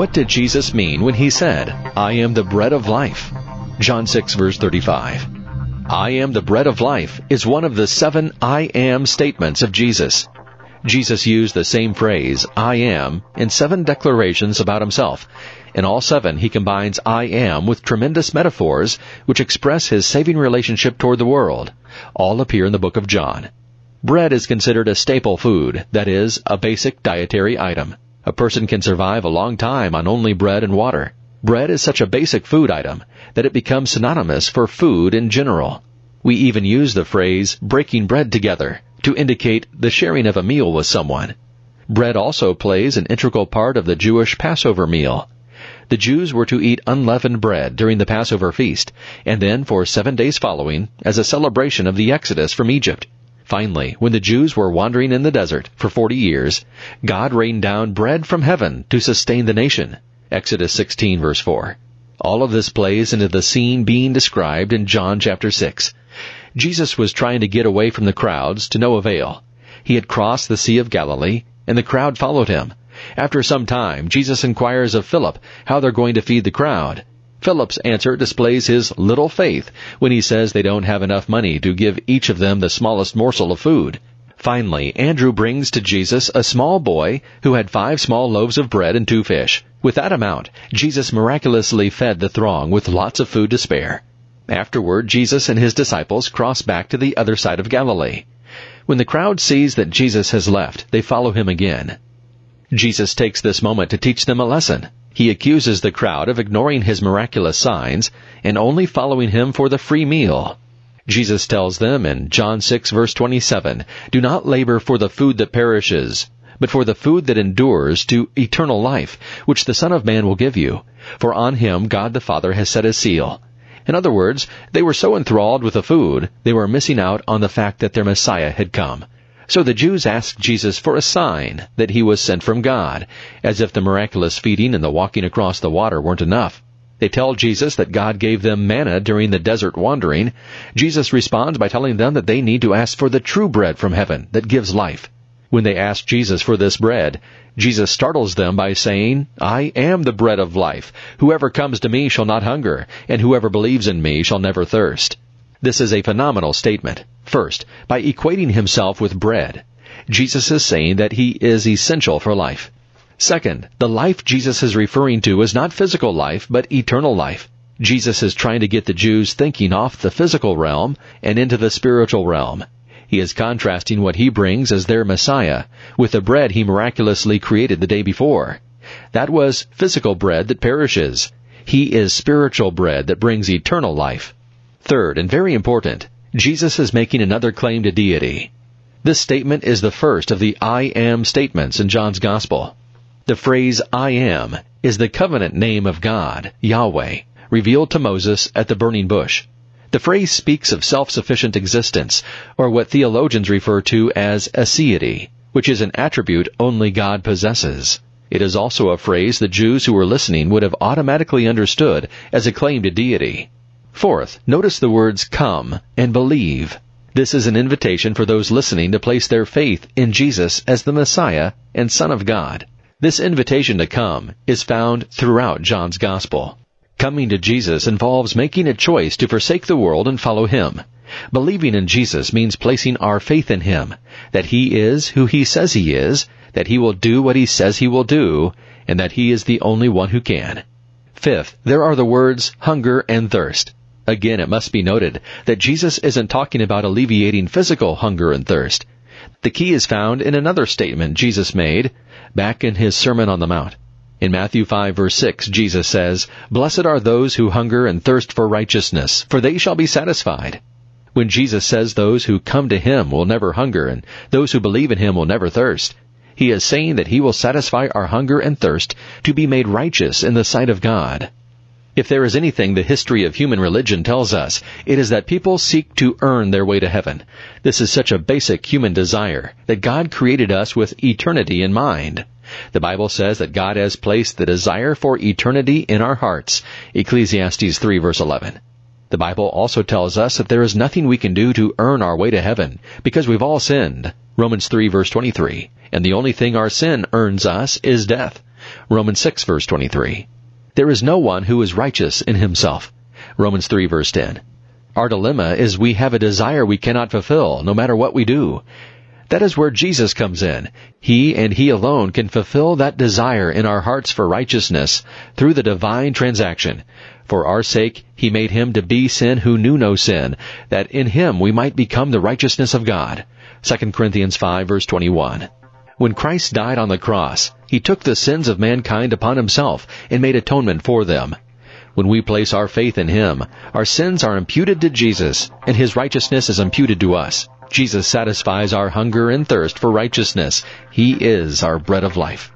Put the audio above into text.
What did Jesus mean when he said, "I am the bread of life"? John 6 verse 35. I am the bread of life is one of the 7 I am statements of Jesus. Jesus used the same phrase, I am, in 7 declarations about himself. In all 7, he combines I am with tremendous metaphors which express his saving relationship toward the world. All appear in the book of John. Bread is considered a staple food, that is, a basic dietary item. A person can survive a long time on only bread and water. Bread is such a basic food item that it becomes synonymous for food in general. We even use the phrase breaking bread together to indicate the sharing of a meal with someone. Bread also plays an integral part of the Jewish Passover meal. The Jews were to eat unleavened bread during the Passover feast, and then for 7 days following as a celebration of the Exodus from Egypt. Finally, when the Jews were wandering in the desert for 40 years, God rained down bread from heaven to sustain the nation. Exodus 16 verse 4. All of this plays into the scene being described in John chapter 6. Jesus was trying to get away from the crowds to no avail. He had crossed the Sea of Galilee, and the crowd followed him. After some time, Jesus inquires of Philip how they're going to feed the crowd. Philip's answer displays his little faith when he says they don't have enough money to give each of them the smallest morsel of food. Finally, Andrew brings to Jesus a small boy who had 5 small loaves of bread and 2 fish. With that amount, Jesus miraculously fed the throng with lots of food to spare. Afterward, Jesus and his disciples cross back to the other side of Galilee. When the crowd sees that Jesus has left, they follow him again. Jesus takes this moment to teach them a lesson. He accuses the crowd of ignoring his miraculous signs and only following him for the free meal. Jesus tells them in John 6 verse 27, "Do not labor for the food that perishes, but for the food that endures to eternal life, which the Son of Man will give you. For on him God the Father has set his seal." In other words, they were so enthralled with the food, they were missing out on the fact that their Messiah had come. So the Jews asked Jesus for a sign that he was sent from God, as if the miraculous feeding and the walking across the water weren't enough. They tell Jesus that God gave them manna during the desert wandering. Jesus responds by telling them that they need to ask for the true bread from heaven that gives life. When they ask Jesus for this bread, Jesus startles them by saying, "I am the bread of life. Whoever comes to me shall not hunger, and whoever believes in me shall never thirst." This is a phenomenal statement. First, by equating himself with bread, Jesus is saying that he is essential for life. Second, the life Jesus is referring to is not physical life, but eternal life. Jesus is trying to get the Jews thinking off the physical realm and into the spiritual realm. He is contrasting what he brings as their Messiah with the bread he miraculously created the day before. That was physical bread that perishes. He is spiritual bread that brings eternal life. Third, and very important, Jesus is making another claim to deity. This statement is the first of the I am statements in John's Gospel. The phrase I am is the covenant name of God, Yahweh, revealed to Moses at the burning bush. The phrase speaks of self-sufficient existence, or what theologians refer to as aseity, which is an attribute only God possesses. It is also a phrase the Jews who were listening would have automatically understood as a claim to deity. Fourth, notice the words come and believe. This is an invitation for those listening to place their faith in Jesus as the Messiah and Son of God. This invitation to come is found throughout John's Gospel. Coming to Jesus involves making a choice to forsake the world and follow him. Believing in Jesus means placing our faith in him, that he is who he says he is, that he will do what he says he will do, and that he is the only one who can. Fifth, there are the words hunger and thirst. Again, it must be noted that Jesus isn't talking about alleviating physical hunger and thirst. The key is found in another statement Jesus made back in his Sermon on the Mount. In Matthew 5 verse 6, Jesus says, "Blessed are those who hunger and thirst for righteousness, for they shall be satisfied." When Jesus says those who come to him will never hunger and those who believe in him will never thirst, he is saying that he will satisfy our hunger and thirst to be made righteous in the sight of God. If there is anything the history of human religion tells us, it is that people seek to earn their way to heaven. This is such a basic human desire that God created us with eternity in mind. The Bible says that God has placed the desire for eternity in our hearts. Ecclesiastes 3 verse 11. The Bible also tells us that there is nothing we can do to earn our way to heaven, because we've all sinned. Romans 3 verse 23. And the only thing our sin earns us is death. Romans 6 verse 23. There is no one who is righteous in himself. Romans 3 verse 10. Our dilemma is we have a desire we cannot fulfill, no matter what we do. That is where Jesus comes in. He and He alone can fulfill that desire in our hearts for righteousness through the divine transaction. For our sake, He made Him to be sin who knew no sin, that in Him we might become the righteousness of God. 2 Corinthians 5 verse 21. When Christ died on the cross, He took the sins of mankind upon Himself and made atonement for them. When we place our faith in Him, our sins are imputed to Jesus, and His righteousness is imputed to us. Jesus satisfies our hunger and thirst for righteousness. He is our bread of life.